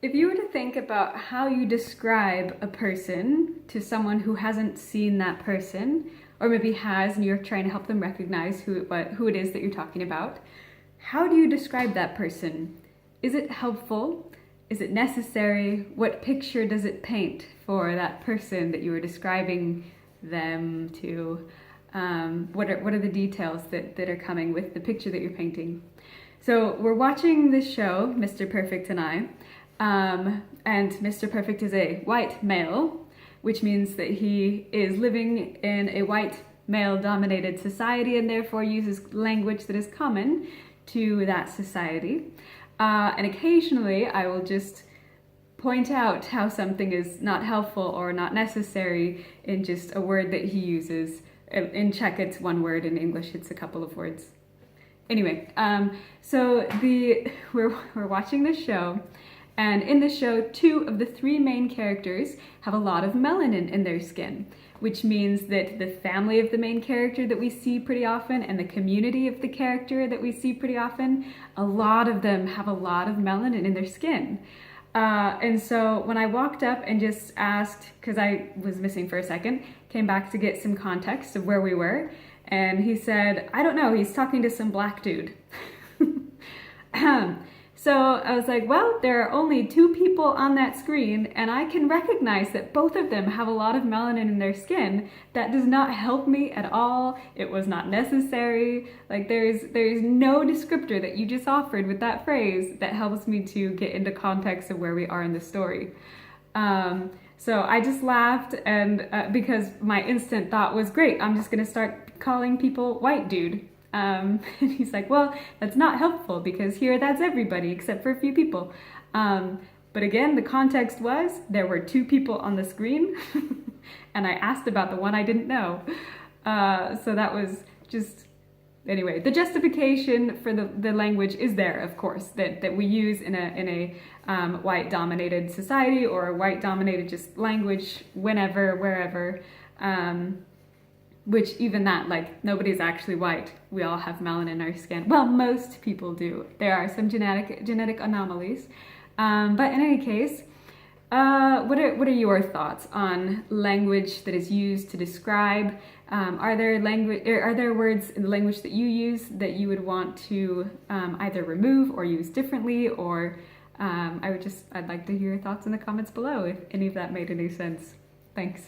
If you were to think about how you describe a person to someone who hasn't seen that person, or maybe has and you're trying to help them recognize who it is that you're talking about, how do you describe that person? Is it helpful? Is it necessary? What picture does it paint for that person that you were describing them to? What are the details that are coming with the picture that you're painting? So we're watching this show, Mr. Perfect and I, and Mr. Perfect is a white male, which means that he is living in a white male-dominated society and therefore uses language that is common to that society. And occasionally I will just point out how something is not helpful or not necessary in just a word that he uses. In Czech it's one word, in English it's a couple of words. Anyway, so we're watching this show, and in the show, 2 of the 3 main characters have a lot of melanin in their skin, which means that the family of the main character that we see pretty often and the community of the character that we see pretty often, a lot of them have a lot of melanin in their skin. And so when I walked up and just asked, because I was missing for a second, came back to get some context of where we were, and he said, I don't know, he's talking to some black dude. So I was like, well, there are only 2 people on that screen, and I can recognize that both of them have a lot of melanin in their skin. That does not help me at all. It was not necessary. Like there's no descriptor that you just offered with that phrase that helps me to get into context of where we are in the story. So I just laughed, and because my instant thought was, great, I'm just gonna start calling people white dude. And he's like, well, that's not helpful because here that's everybody except for a few people. But again, the context was there were 2 people on the screen and I asked about the one I didn't know. So that was just, anyway, the justification for the language is there, of course, that we use in a white dominated society or a white dominated just language whenever, wherever. Which even that, like, nobody's actually white. We all have melanin in our skin. Well, most people do. There are some genetic anomalies. But in any case, what are your thoughts on language that is used to describe? Are there words in the language that you use that you would want to either remove or use differently? Or I'd like to hear your thoughts in the comments below if any of that made any sense. Thanks.